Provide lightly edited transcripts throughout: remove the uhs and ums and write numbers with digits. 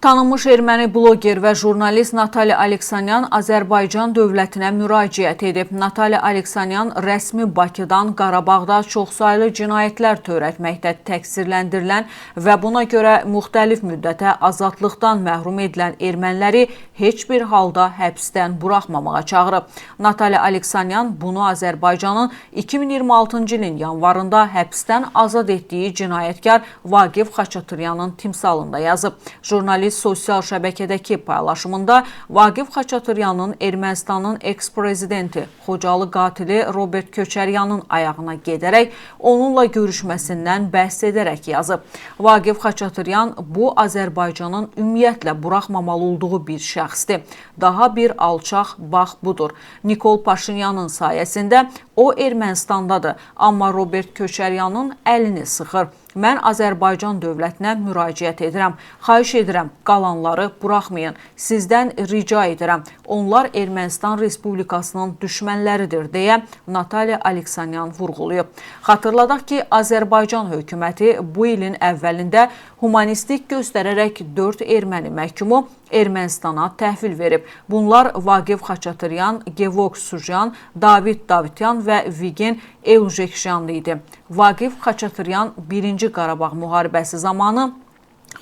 Tanınmış erməni bloger və jurnalist Natalya Aleksanyan Azərbaycan dövlətinə müraciət edib. Natalya Aleksanyan rəsmi Bakıdan Qarabağda çoxsaylı cinayətlər törətməkdə təqsirləndirilən və buna görə müxtəlif müddətə azadlıqdan məhrum edilən erməniləri heç bir halda həbsdən buraxmamağa çağırıb. Natalya Aleksanyan bunu Azərbaycanın 2026-cı ilin yanvarında həbsdən azad etdiyi cinayətkar Vaqif Xaçatüryanın timsalında yazıb. Jurnalist sosial şəbəkədəki paylaşımında Vaqif Xaçatüryanın Ermənistanın eks-prezidenti, Xocalı qatili Robert Köçəryanın ayağına gedərək onunla görüşməsindən bəhs edərək yazıb. Vaqif Xaçatüryan bu Azərbaycanın ümumiyyətlə buraxmamalı olduğu bir şəxsdir. Daha bir alçaq bax budur. Nikol Paşinyanın sayəsində o Ermənistandadır, amma Robert Köçəryanın əlini sıxır. Mən Azərbaycan dövlətinə müraciət edirəm. Xahiş edirəm, qalanları buraxmayın. Sizdən rica edirəm. Onlar Ermənistan Respublikasının düşmənləridir, deyə Natalya Aleksanyan vurğulayıb. Xatırladaq ki, Azərbaycan hökuməti bu ilin əvvəlində humanistlik göstərərək 4 erməni məhkumu Ermənistana təhvil verib. Bunlar Vaqif Xaçatüryan, Gevok Sujan, David Davityan və Vigen Elujekşyanlı idi. Vaqif Xaçatüryan 1-ci Qarabağ müharibəsi zamanı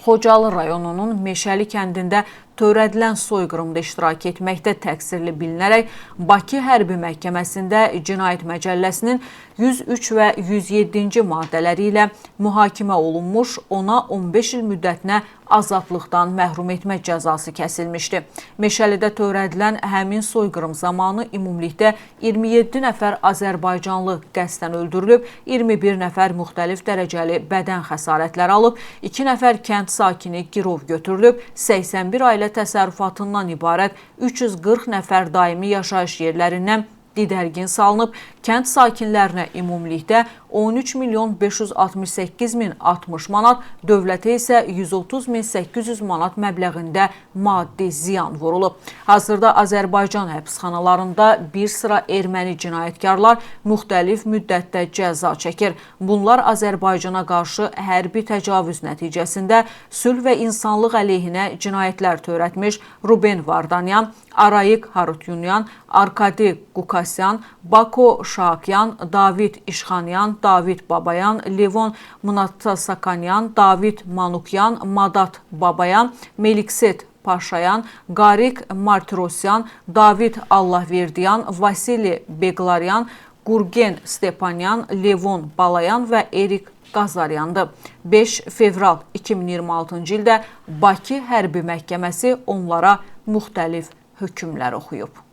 Xocalı rayonunun Meşəli kəndində törədilən soyqırımda iştirak etməkdə təqsirli bilinərək Bakı Hərbi Məhkəməsində Cinayət Məcəlləsinin 103 və 107-ci maddələri ilə mühakimə olunmuş, ona 15 il müddətinə azadlıqdan məhrum etmə cəzası kəsilmişdi. Meşəlidə törədilən həmin soyqırım zamanı ümumilikdə 27 nəfər Azərbaycanlı qəsdən öldürülüb, 21 nəfər müxtəlif dərəcəli bədən xəsarətləri alıb, 2 nəfər kənd sakini girov götürülüb, 81 ailə təsərrüfatından ibarət 340 nəfər daimi yaşayış yerlərindən didərgin salınıb, kənd sakinlərinə ümumilikdə 13 milyon 568 min 60 manat, dövlətə isə 130 min 800 manat məbləğində maddi ziyan vurulub. Hazırda Azərbaycan həbsxanalarında bir sıra erməni cinayətkarlar müxtəlif müddətdə cəza çəkir. Bunlar Azərbaycana qarşı hərbi təcavüz nəticəsində sülh və insanlıq əleyhinə cinayətlər törətmiş Ruben Vardanyan, Arayik Harutyunyan, Arkadi Qukasyan, Bako Şakyan, David İşxanyan, David Babayan, Levon Mnatsakanyan, David Manukyan, Madat Babayan, Melikset Paşayan, Qarik Martirosyan, David Allahverdiyan, Vasili Beglaryan, Gurgen Stepanyan, Levon Balayan və Erik Qazaryandı. 5 fevral 2026-cı ildə Bakı Hərbi Məhkəməsi onlara müxtəlif hökmlər oxuyub.